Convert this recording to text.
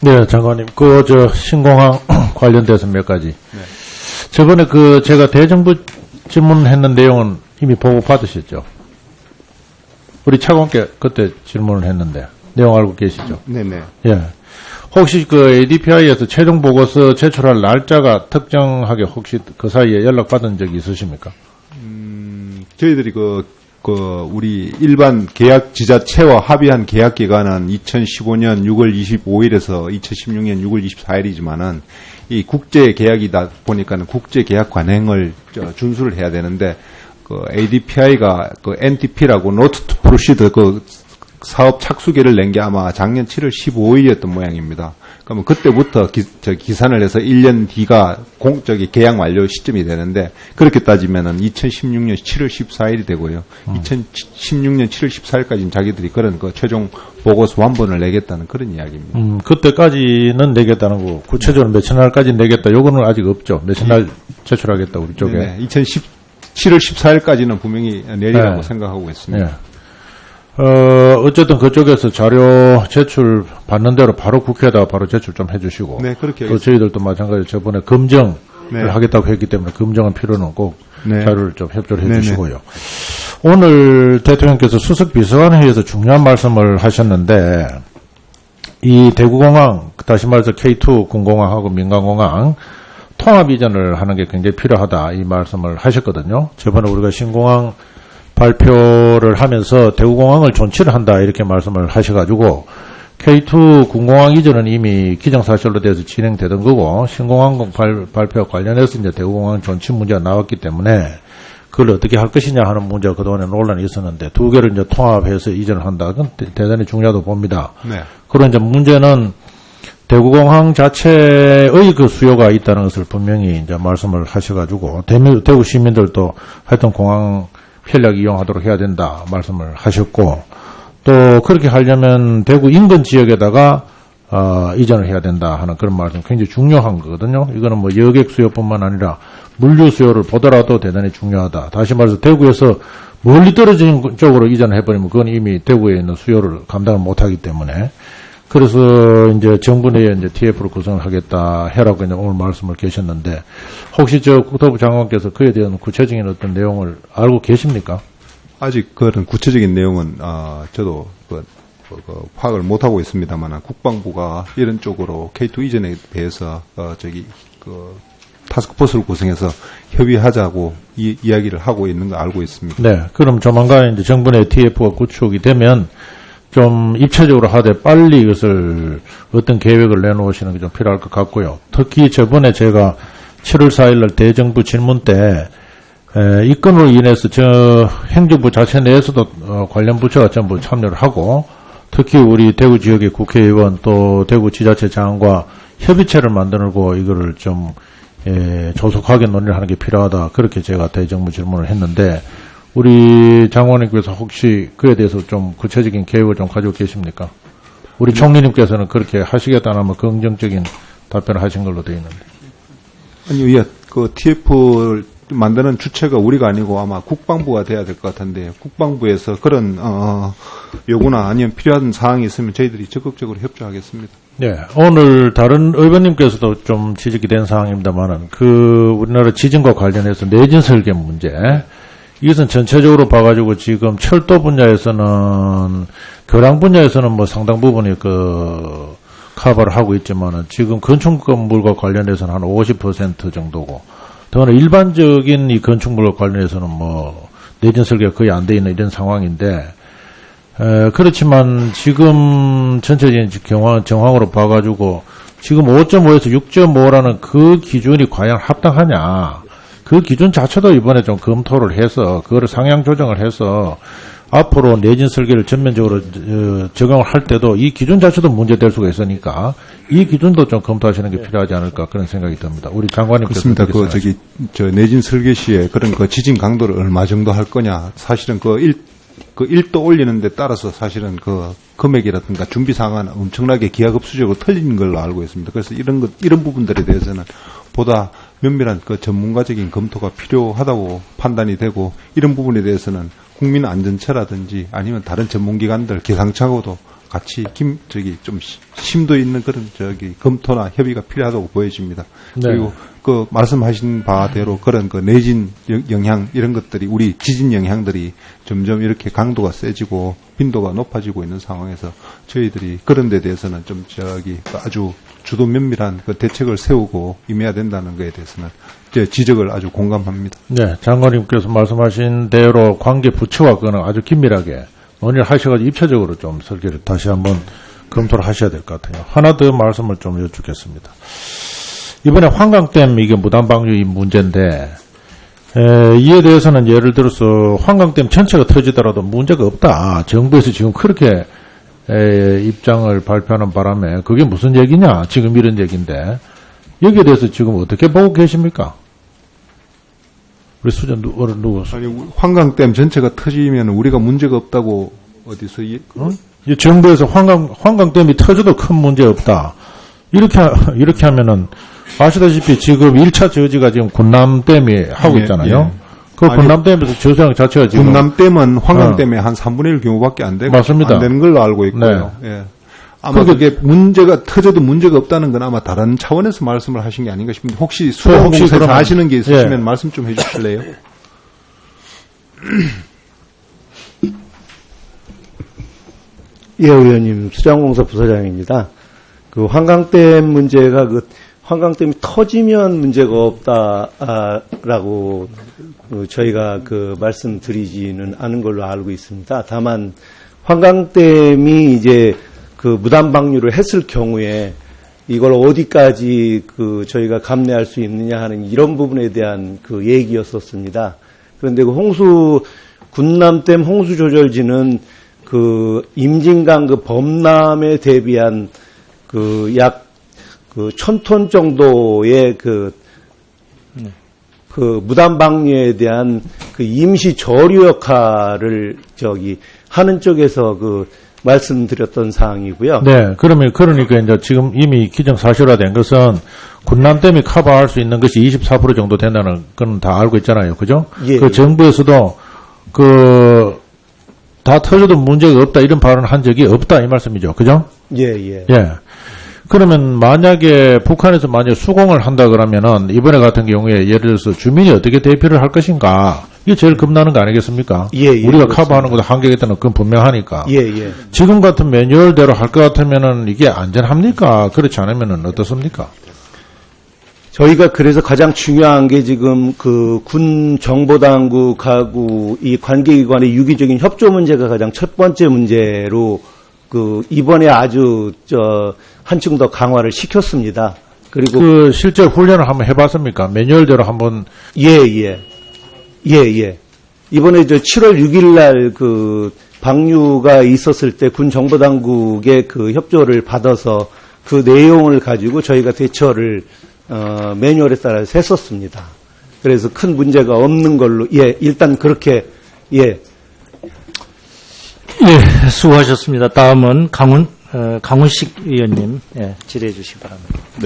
네, 장관님. 신공항 관련돼서 몇 가지. 네. 저번에 제가 대정부 질문했는 내용은 이미 보고 받으셨죠? 우리 차관께 그때 질문을 했는데, 내용 알고 계시죠? 네네. 예. 혹시 ADPI에서 최종 보고서 제출할 날짜가 특정하게 혹시 그 사이에 연락받은 적이 있으십니까? 저희들이 우리 일반 계약 지자체와 합의한 계약 기간은 2015년 6월 25일에서 2016년 6월 24일이지만은 이 국제 계약이다 보니까는 국제 계약 관행을 준수를 해야 되는데 ADPI가 NTP라고 Note to Proceed 사업 착수계를 낸 게 아마 작년 7월 15일이었던 모양입니다. 그러면 그때부터 기산을 해서 1년 뒤가 계약 완료 시점이 되는데 그렇게 따지면은 2016년 7월 14일이 되고요. 2016년 7월 14일까지는 자기들이 그런 최종 보고서 완본을 내겠다는 그런 이야기입니다. 그때까지는 내겠다는 거. 구체적으로 몇천 날까지 내겠다. 요거는 아직 없죠. 몇천 날 제출하겠다 우리 쪽에. 네네. 7월 14일까지는 분명히 내리라고 생각하고 있습니다. 네. 어쨌든 그쪽에서 자료 제출 받는 대로 바로 국회에다가 바로 제출 좀 해주시고. 네, 그렇게 또 저희들도 마찬가지로 저번에 검증을 네. 하겠다고 했기 때문에 검증은 필요는 꼭 네. 자료를 좀 협조를 네네. 해주시고요. 오늘 대통령께서 수석 비서관회의에서 중요한 말씀을 하셨는데 이 대구공항, 다시 말해서 K2 군공항하고 민간공항 통합 이전을 하는 게 굉장히 필요하다 이 말씀을 하셨거든요. 저번에 우리가 신공항 발표를 하면서 대구공항을 존치를 한다 이렇게 말씀을 하셔가지고 K2 군공항 이전은 이미 기정사실로 돼서 진행되던 거고 신공항 발표와 관련해서 이제 대구공항 존치 문제가 나왔기 때문에 그걸 어떻게 할 것이냐 하는 문제가 그동안에 논란이 있었는데 두 개를 이제 통합해서 이전을 한다. 그건 대단히 중요하다고 봅니다. 네. 그런 이제 문제는 대구공항 자체의 수요가 있다는 것을 분명히 이제 말씀을 하셔가지고 대구 시민들도 하여튼 공항 편리하게 이용하도록 해야 된다 말씀을 하셨고 또 그렇게 하려면 대구 인근 지역에다가 이전을 해야 된다 하는 그런 말씀 굉장히 중요한 거거든요. 이거는 뭐 여객 수요뿐만 아니라 물류 수요를 보더라도 대단히 중요하다. 다시 말해서 대구에서 멀리 떨어진 쪽으로 이전을 해버리면 그건 이미 대구에 있는 수요를 감당을 못하기 때문에 그래서 이제 정부 내에 이제 TF를 구성을 하겠다 해라고 이제 오늘 말씀을 계셨는데 혹시 국토부 장관께서 그에 대한 구체적인 어떤 내용을 알고 계십니까? 아직 그런 구체적인 내용은 저도 파악을 못 하고 있습니다만 국방부가 이런 쪽으로 K2 이전에 대해서 타스크포스를 구성해서 협의하자고 이야기를 하고 있는 거 알고 있습니다. 네, 그럼 조만간 이제 정부 내 TF가 구축이 되면 좀 입체적으로 하되 빨리 이것을 어떤 계획을 내놓으시는 게 좀 필요할 것 같고요. 특히 저번에 제가 7월 4일날 대정부 질문 때 이 건으로 인해서 행정부 자체 내에서도 관련 부처가 전부 참여를 하고 특히 우리 대구 지역의 국회의원 또 대구 지자체장과 협의체를 만들고 이거를 좀 조속하게 논의를 하는 게 필요하다. 그렇게 제가 대정부 질문을 했는데 우리 장관님께서 혹시 그에 대해서 좀 구체적인 계획을 좀 가지고 계십니까? 우리 총리님께서는 그렇게 하시겠다는 아마 긍정적인 답변을 하신 걸로 되어 있는데. 아니요, TF를 만드는 주체가 우리가 아니고 아마 국방부가 돼야 될 것 같은데 국방부에서 그런 요구나 아니면 필요한 사항이 있으면 저희들이 적극적으로 협조하겠습니다. 네, 오늘 다른 의원님께서도 좀 지적이 된 사항입니다만은 우리나라 지진과 관련해서 내진 설계 문제. 이것은 전체적으로 봐가지고 지금 철도 분야에서는 교량 분야에서는 뭐 상당 부분이 커버를 하고 있지만은 지금 건축 건물과 관련해서는 한 50% 정도고 더구나 일반적인 이 건축물과 관련해서는 뭐 내진 설계가 거의 안 돼 있는 이런 상황인데 그렇지만 지금 전체적인 정황으로 봐가지고 지금 5.5에서 6.5라는 그 기준이 과연 합당하냐 그 기준 자체도 이번에 좀 검토를 해서 그거를 상향 조정을 해서 앞으로 내진 설계를 전면적으로 적용을 할 때도 이 기준 자체도 문제될 수가 있으니까 이 기준도 좀 검토하시는 게 필요하지 않을까 그런 생각이 듭니다. 우리 장관님께서 그렇습니다. 내진 설계 시에 그런 지진 강도를 얼마 정도 할 거냐 사실은 1도 올리는 데 따라서 사실은 금액이라든가 준비 상황은 엄청나게 기하급수적으로 틀린 걸로 알고 있습니다. 그래서 이런 부분들에 대해서는 보다 면밀한 전문가적인 검토가 필요하다고 판단이 되고 이런 부분에 대해서는 국민 안전처라든지 아니면 다른 전문기관들 기상청하고도 같이 좀 심도 있는 그런 검토나 협의가 필요하다고 보여집니다. 네. 그리고 그 말씀하신 바대로 그런 그 내진 영향 이런 것들이 우리 지진 영향들이 점점 이렇게 강도가 세지고 빈도가 높아지고 있는 상황에서 저희들이 그런 데 대해서는 좀 아주 주도 면밀한 그 대책을 세우고 임해야 된다는 것에 대해서는 제 지적을 아주 공감합니다. 네, 장관님께서 말씀하신 대로 관계 부처와 그는 아주 긴밀하게 논의를 하셔가지고 입체적으로 좀 설계를 다시 한번 검토를 하셔야 될 것 같아요. 하나 더 말씀을 좀 여쭙겠습니다. 이번에 환강댐 이게 무단방류 문제인데 이에 대해서는 예를 들어서 환강댐 전체가 터지더라도 문제가 없다. 정부에서 지금 그렇게 입장을 발표하는 바람에 그게 무슨 얘기냐? 지금 이런 얘기인데 여기에 대해서 지금 어떻게 보고 계십니까? 우리 수전 누구? 아니 환강댐 전체가 터지면 우리가 문제가 없다고 어디서 이 정부에서 환강댐이 터져도 큰 문제 없다. 이렇게 하면은 아시다시피 지금 1차 저지가 지금 군남댐이 하고 있잖아요. 그 군남댐에서 저수량 자체가 지금 군남댐은 환강댐의 한 3분의 1 규모밖에 안 되고 맞습니다. 안 되는 걸로 알고 있고요. 네. 예. 아마 그게 문제가 터져도 문제가 없다는 건 아마 다른 차원에서 말씀을 하신 게 아닌가 싶은데 혹시 수도공사에서 아시는 게 있으시면 말씀 좀 해주실래요? 예, 의원님, 수장공사 부서장입니다. 그 환강댐 문제가 환강댐이 터지면 문제가 없다라고 저희가 말씀드리지는 않은 걸로 알고 있습니다. 다만 환강댐이 이제 무단 방류를 했을 경우에 이걸 어디까지 저희가 감내할 수 있느냐 하는 이런 부분에 대한 얘기였었습니다. 그런데 군남댐 홍수 조절지는 임진강 범람에 대비한 약 1000톤 정도의 무단 방류에 대한 임시 저류 역할을 하는 쪽에서 말씀드렸던 사항이고요. 네, 그러니까 이제 지금 이미 기정사실화된 것은 군남댐이 커버할 수 있는 것이 24% 정도 된다는 건 다 알고 있잖아요, 그죠? 예, 정부에서도 다 터져도 문제가 없다 이런 발언을 한 적이 없다 이 말씀이죠, 그죠? 예. 그러면 만약에 북한에서 수공을 한다 그러면은 이번에 같은 경우에 예를 들어서 주민이 어떻게 대피를 할 것인가 이게 제일 겁나는 거 아니겠습니까? 예, 우리가 그렇습니다. 커버하는 것도 한계가 있다는 건 분명하니까. 예. 지금 같은 매뉴얼대로 할 것 같으면은 이게 안전합니까? 그렇지 않으면은 어떻습니까? 저희가 그래서 가장 중요한 게 지금 군 정보당국하고 이 관계기관의 유기적인 협조 문제가 가장 첫 번째 문제로 이번에 아주 한층 더 강화를 시켰습니다. 그리고 실제 훈련을 한번 해봤습니까? 매뉴얼대로 한번. 예. 이번에 7월 6일 날 방류가 있었을 때 군 정보당국의 협조를 받아서 그 내용을 가지고 저희가 대처를 매뉴얼에 따라서 했었습니다. 그래서 큰 문제가 없는 걸로 일단 그렇게 수고하셨습니다. 다음은 강훈식 의원님 질의해 주시기 바랍니다.